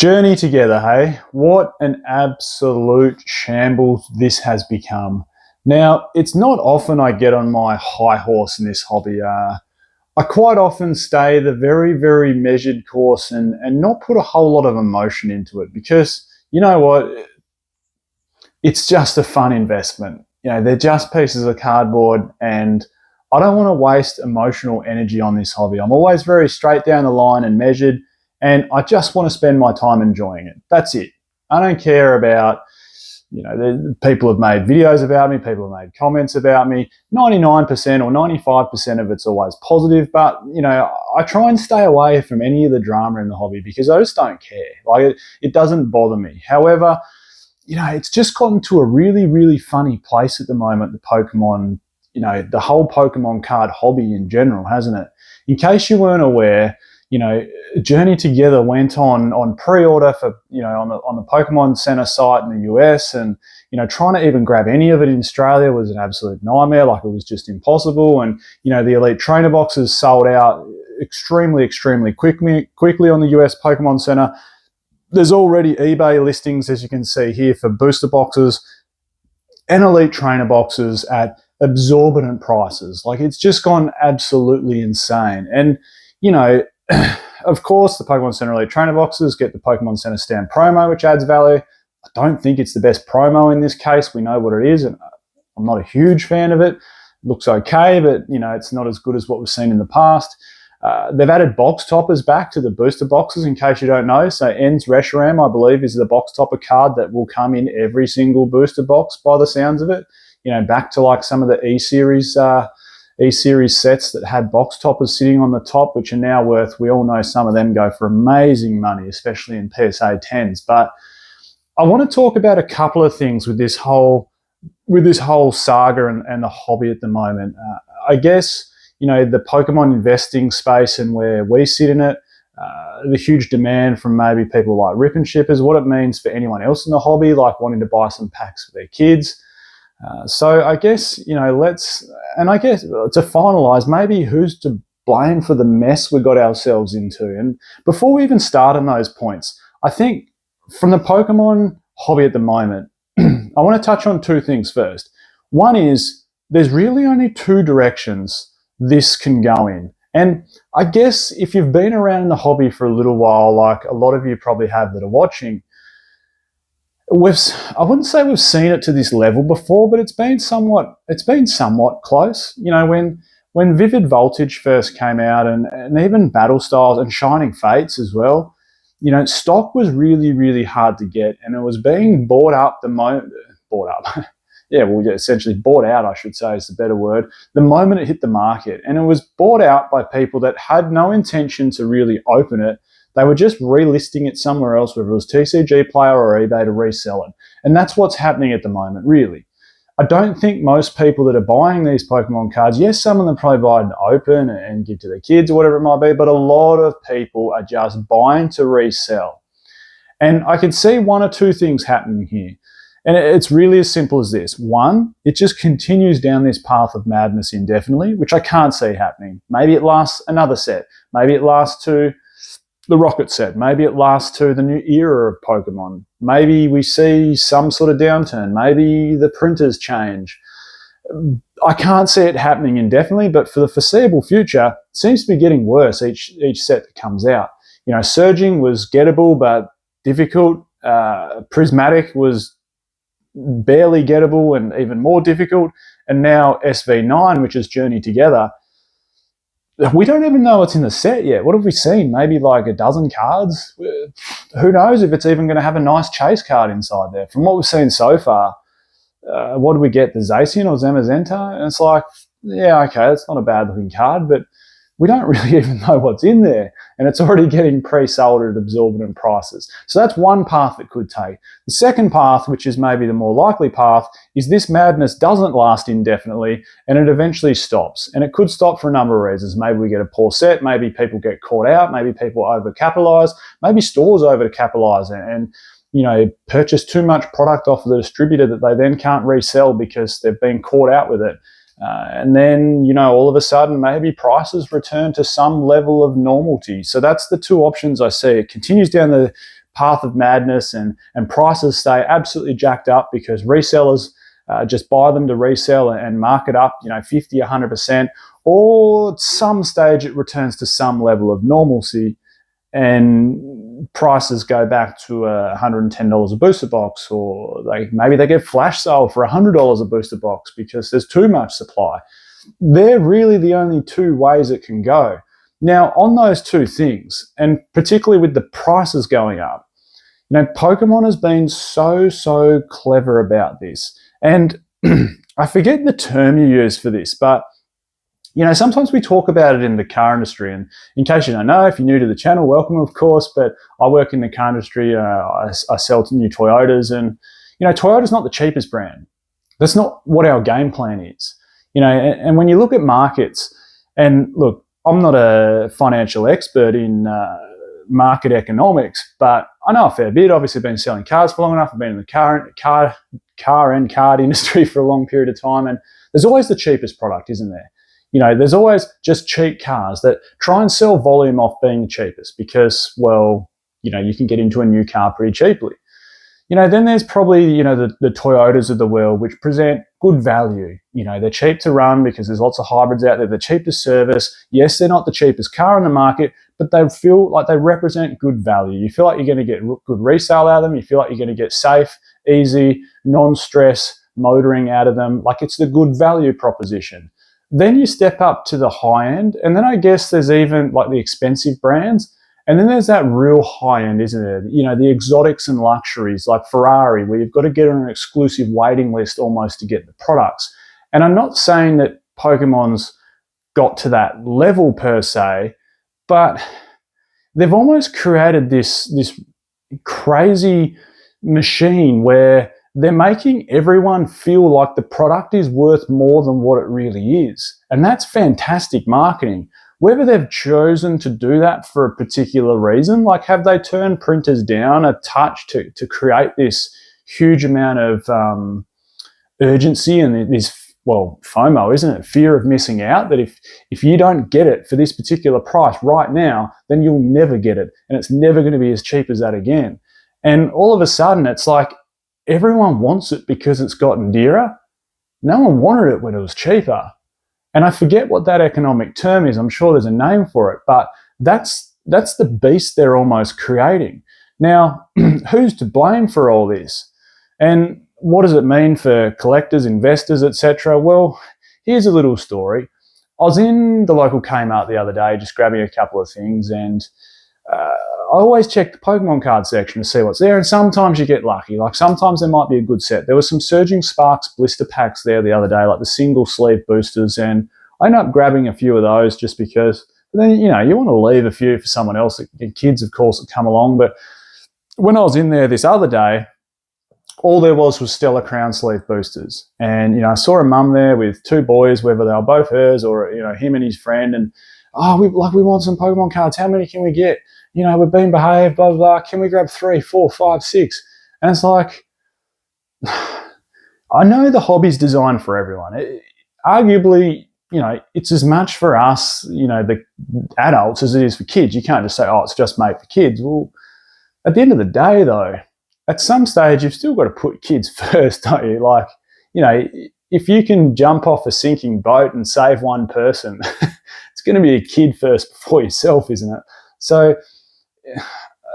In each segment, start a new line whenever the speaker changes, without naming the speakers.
Journey together, hey? What an absolute shambles this has become. Now, it's not often I get on my high horse in this hobby. I quite often stay the very, very measured course and not put a whole lot of emotion into it because, you know what, it's just a fun investment. You know, they're just pieces of cardboard and I don't want to waste emotional energy on this hobby. I'm always very straight down the line and measured, and I just want to spend my time enjoying it. That's it. I don't care about, people have made videos about me, people have made comments about me. 99% or 95% of it's always positive, but, I try and stay away from any of the drama in the hobby because I just don't care. It doesn't bother me. However, it's just gotten to a really, really funny place at the moment, the Pokemon, the whole Pokemon card hobby in general, hasn't it? In case you weren't aware, Journey Together went on pre-order for, on the Pokemon Center site in the US, and, trying to even grab any of it in Australia was an absolute nightmare. Like, it was just impossible. And, the Elite Trainer boxes sold out extremely, extremely quickly on the US Pokemon Center. There's already eBay listings, as you can see here, for booster boxes and Elite Trainer boxes at exorbitant prices. Like, it's just gone absolutely insane. And, of course, the Pokemon Center Elite Trainer boxes get the Pokemon Center Stand promo, which adds value. I don't think it's the best promo in this case. We know what it is, and I'm not a huge fan of it. It looks okay, but, it's not as good as what we've seen in the past. They've added box toppers back to the booster boxes, in case you don't know. So Ends Reshiram, I believe, is the box topper card that will come in every single booster box by the sounds of it. Back to like some of the E-Series sets that had box toppers sitting on the top, which are now worth, we all know some of them go for amazing money, especially in PSA 10s. But I want to talk about a couple of things with this whole saga and the hobby at the moment. I guess, the Pokemon investing space and where we sit in it, the huge demand from maybe people like Rip and Shippers, what it means for anyone else in the hobby, like wanting to buy some packs for their kids. So I guess, to finalise, maybe who's to blame for the mess we got ourselves into. And before we even start on those points, I think from the Pokemon hobby at the moment, I want to touch on two things first. One is there's really only two directions this can go in. And I guess if you've been around in the hobby for a little while, like a lot of you probably have that are watching, I wouldn't say we've seen it to this level before, but it's been somewhat close. When Vivid Voltage first came out, and even Battle Styles and Shining Fates as well, stock was really, really hard to get, and it was being bought out, essentially bought out, I should say, is the better word, the moment it hit the market. And it was bought out by people that had no intention to really open it. They were just relisting it somewhere else, whether it was TCG Player or eBay, to resell it. And that's what's happening at the moment, really. I don't think most people that are buying these Pokemon cards, yes, some of them probably buy to open and give to their kids or whatever it might be, but a lot of people are just buying to resell. And I can see one or two things happening here. And it's really as simple as this. One, it just continues down this path of madness indefinitely, which I can't see happening. Maybe it lasts another set. Maybe it lasts to the Rocket set. Maybe it lasts to the new era of Pokemon. Maybe we see some sort of downturn. Maybe the printers change. I can't see it happening indefinitely, but for the foreseeable future, it seems to be getting worse each set that comes out. Surging was gettable but difficult. Prismatic was barely gettable and even more difficult. And now SV9, which is Journey Together, we don't even know what's in the set yet. What have we seen? Maybe like a dozen cards? Who knows if it's even going to have a nice chase card inside there. From what we've seen so far, what do we get? The Zacian or Zamazenta? And it's like, yeah, okay, that's not a bad looking card, but we don't really even know what's in there. And it's already getting pre-sold at exorbitant prices. So that's one path it could take. The second path, which is maybe the more likely path, is this madness doesn't last indefinitely and it eventually stops. And it could stop for a number of reasons. Maybe we get a poor set, maybe people get caught out, maybe people overcapitalize, maybe stores overcapitalize and purchase too much product off of the distributor that they then can't resell because they've been caught out with it. And then, all of a sudden, maybe prices return to some level of normality. So that's the two options I see. It continues down the path of madness and prices stay absolutely jacked up because resellers just buy them to resell and mark it up, 50, 100%, or at some stage it returns to some level of normalcy and prices go back to $110 a booster box, or maybe they get flash sale for $100 a booster box because there's too much supply. They're really the only two ways it can go. Now, on those two things, and particularly with the prices going up, Pokemon has been so clever about this. And I forget the term you use for this, but sometimes we talk about it in the car industry. And in case you don't know, if you're new to the channel, welcome, of course. But I work in the car industry. I sell to new Toyotas, and Toyota's not the cheapest brand. That's not what our game plan is. And when you look at markets, and look, I'm not a financial expert in market economics, but I know a fair bit. Obviously, I've been selling cars for long enough. I've been in the car and card industry for a long period of time, and there's always the cheapest product, isn't there? There's always just cheap cars that try and sell volume off being the cheapest because, well, you can get into a new car pretty cheaply. Then there's probably, the Toyotas of the world, which present good value. They're cheap to run because there's lots of hybrids out there. They're cheap to service. Yes, they're not the cheapest car in the market, but they feel like they represent good value. You feel like you're going to get good resale out of them. You feel like you're going to get safe, easy, non-stress motoring out of them. Like it's the good value proposition. Then you step up to the high end, and then I guess there's even like the expensive brands. And then there's that real high end, isn't there? The exotics and luxuries like Ferrari, where you've got to get on an exclusive waiting list almost to get the products. And I'm not saying that Pokemon's got to that level per se, but they've almost created this crazy machine where they're making everyone feel like the product is worth more than what it really is. And that's fantastic marketing. Whether they've chosen to do that for a particular reason, like have they turned printers down a touch to create this huge amount of urgency and this, well, FOMO, isn't it? Fear of missing out, that if you don't get it for this particular price right now, then you'll never get it. And it's never going to be as cheap as that again. And all of a sudden, it's like everyone wants it because it's gotten dearer. No one wanted it when it was cheaper. And I forget what that economic term is. I'm sure there's a name for it, but that's the beast they're almost creating. Now, who's to blame for all this? And what does it mean for collectors, investors, etc.? Well, here's a little story. I was in the local Kmart the other day just grabbing a couple of things, and I always check the Pokemon card section to see what's there, and sometimes you get lucky. Like sometimes there might be a good set. There were some Surging Sparks blister packs there the other day, like the single sleeve boosters, and I ended up grabbing a few of those just because. But then, you want to leave a few for someone else, kids, of course, that come along. But when I was in there this other day, all there was Stellar Crown sleeve boosters. And, I saw a mum there with two boys, whether they were both hers or, him and his friend, and, we want some Pokemon cards. How many can we get? We've been behaved, blah, blah, blah. Can we grab 3, 4, 5, 6? And it's like, I know the hobby's designed for everyone. Arguably, it's as much for us, the adults, as it is for kids. You can't just say, it's just made for kids. Well, at the end of the day, though, at some stage, you've still got to put kids first, don't you? Like, if you can jump off a sinking boat and save one person, it's going to be a kid first before yourself, isn't it? So,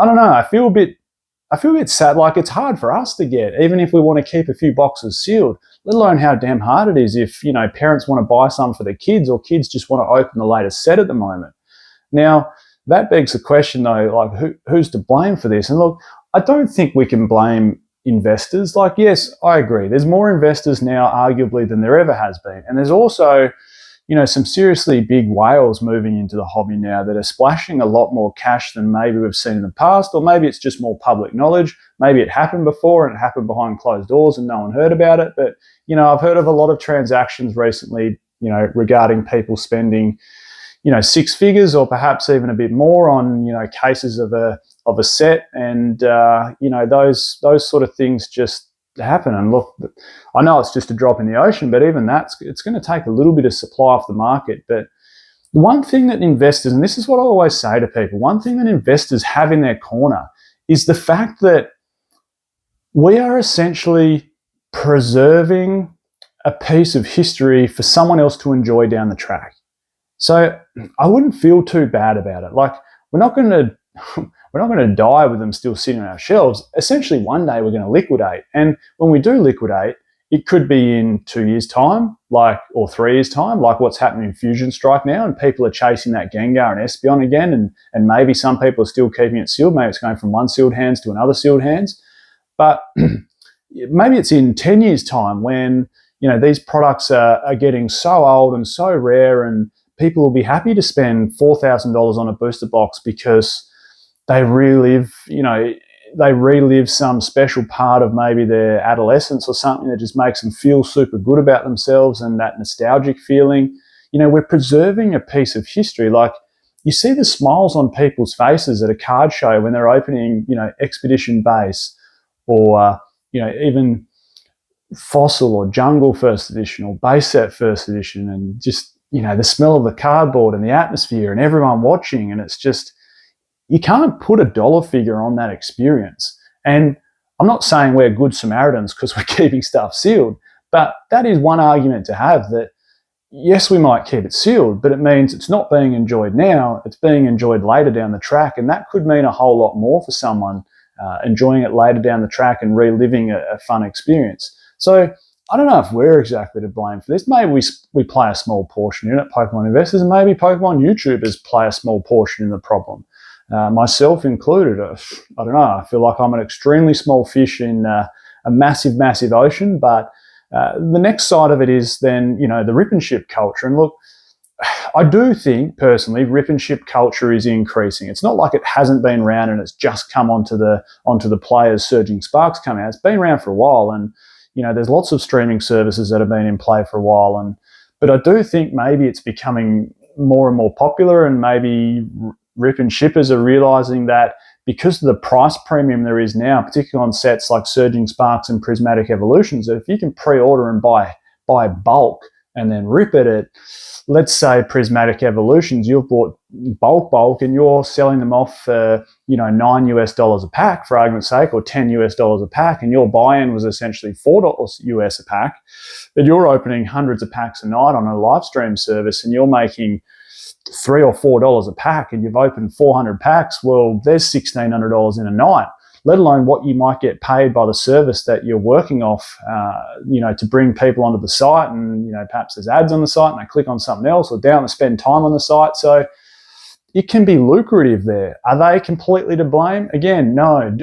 I don't know. I feel a bit sad. Like it's hard for us to get, even if we want to keep a few boxes sealed, let alone how damn hard it is if, parents want to buy some for their kids, or kids just want to open the latest set at the moment. Now, that begs the question though, like who's to blame for this? And look, I don't think we can blame investors. Like, yes, I agree. There's more investors now, arguably, than there ever has been. And there's also, some seriously big whales moving into the hobby now that are splashing a lot more cash than maybe we've seen in the past, or maybe it's just more public knowledge. Maybe it happened before and it happened behind closed doors and no one heard about it. But, I've heard of a lot of transactions recently, regarding people spending, 6 figures or perhaps even a bit more on, cases of a set, and those sort of things just happen. And look, I know it's just a drop in the ocean, but even it's going to take a little bit of supply off the market. But one thing that investors, and this is what I always say to people, one thing that investors have in their corner is the fact that we are essentially preserving a piece of history for someone else to enjoy down the track. So I wouldn't feel too bad about it. Like, we're not going to die with them still sitting on our shelves. Essentially, one day we're going to liquidate. And when we do liquidate, it could be in 2 years' time, or 3 years' time, like what's happening in Fusion Strike now, and people are chasing that Gengar and Espeon again, and maybe some people are still keeping it sealed. Maybe it's going from one sealed hands to another sealed hands. But maybe it's in 10 years' time when, these products are getting so old and so rare, and people will be happy to spend $4,000 on a booster box because they relive some special part of maybe their adolescence or something that just makes them feel super good about themselves, and that nostalgic feeling. We're preserving a piece of history. Like, you see the smiles on people's faces at a card show when they're opening, Expedition Base, or, even Fossil or Jungle First Edition or Base Set First Edition, and just, the smell of the cardboard and the atmosphere and everyone watching, and it's just, you can't put a dollar figure on that experience. And I'm not saying we're good Samaritans because we're keeping stuff sealed, but that is one argument to have, that yes, we might keep it sealed, but it means it's not being enjoyed now, it's being enjoyed later down the track, and that could mean a whole lot more for someone enjoying it later down the track and reliving a fun experience. So I don't know if we're exactly to blame for this. Maybe we play a small portion in it, Pokemon investors, and maybe Pokemon YouTubers play a small portion in the problem. Myself included. I don't know. I feel like I'm an extremely small fish in a massive, massive ocean. But the next side of it is then, the rip and ship culture. And look, I do think personally, rip and ship culture is increasing. It's not like it hasn't been around and it's just come onto the players. Surging Sparks come out. It's been around for a while, and there's lots of streaming services that have been in play for a while. But I do think maybe it's becoming more and more popular, and maybe rip and shippers are realizing that because of the price premium there is now, particularly on sets like Surging Sparks and Prismatic Evolutions, that if you can pre-order and buy bulk and then rip it at, let's say, Prismatic Evolutions, you've bought bulk, and you're selling them off for, $9 a pack, for argument's sake, or $10 a pack, and your buy-in was essentially $4 a pack, but you're opening hundreds of packs a night on a live stream service, and you're making $3 or $4 a pack, and you've opened 400 packs. Well, there's $1,600 in a night, let alone what you might get paid by the service that you're working off, to bring people onto the site. And, perhaps there's ads on the site and they click on something else, or down to spend time on the site. So it can be lucrative there. Are they completely to blame? Again, no.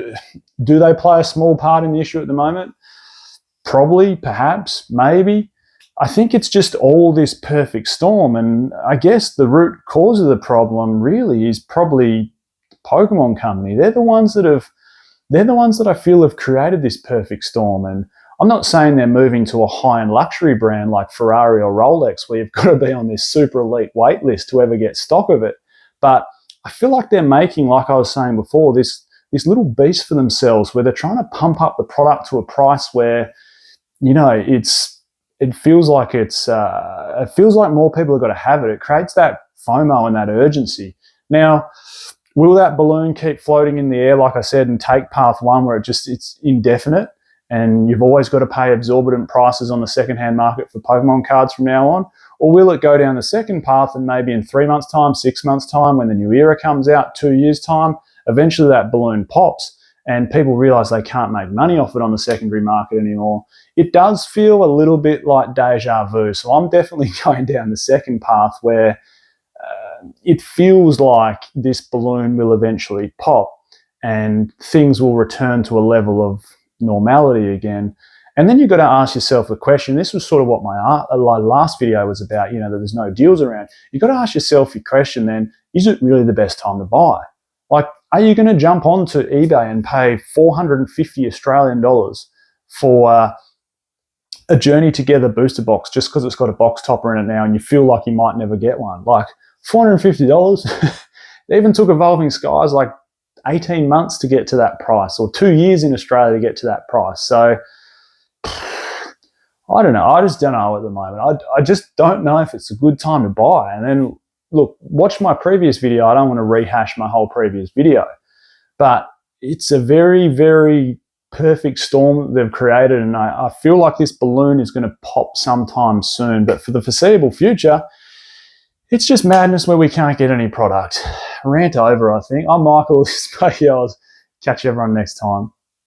Do they play a small part in the issue at the moment? Probably, perhaps, maybe. I think it's just all this perfect storm, and I guess the root cause of the problem really is probably the Pokemon Company. They're the ones that I feel have created this perfect storm. And I'm not saying they're moving to a high-end luxury brand like Ferrari or Rolex, where you've got to be on this super elite wait list to ever get stock of it. But I feel like they're making, like I was saying before, this little beast for themselves, where they're trying to pump up the product to a price where, it feels like more people have got to have it. It creates that FOMO and that urgency. Now, will that balloon keep floating in the air, like I said, and take path one where it's indefinite and you've always got to pay exorbitant prices on the secondhand market for Pokemon cards from now on? Or will it go down the second path, and maybe in 3 months' time, 6 months' time, when the new era comes out, 2 years' time, eventually that balloon pops and people realize they can't make money off it on the secondary market anymore? It does feel a little bit like deja vu. So I'm definitely going down the second path, where it feels like this balloon will eventually pop and things will return to a level of normality again. And then you've got to ask yourself the question. This was sort of what my last video was about, that there's no deals around. You've got to ask yourself your question then, is it really the best time to buy? Like, are you going to jump onto eBay and pay 450 Australian dollars for a Journey Together booster box just because it's got a box topper in it now and you feel like you might never get one? Like, $450? It even took Evolving Skies like 18 months to get to that price, or 2 years in Australia to get to that price. So I don't know. I just don't know at the moment. I just don't know if it's a good time to buy. And then, look, watch my previous video. I don't want to rehash my whole previous video. But it's a very, very perfect storm that they've created, and I feel like this balloon is going to pop sometime soon. But for the foreseeable future, it's just madness where we can't get any product. Rant over, I think. I'm Michael. This is Catch everyone next time.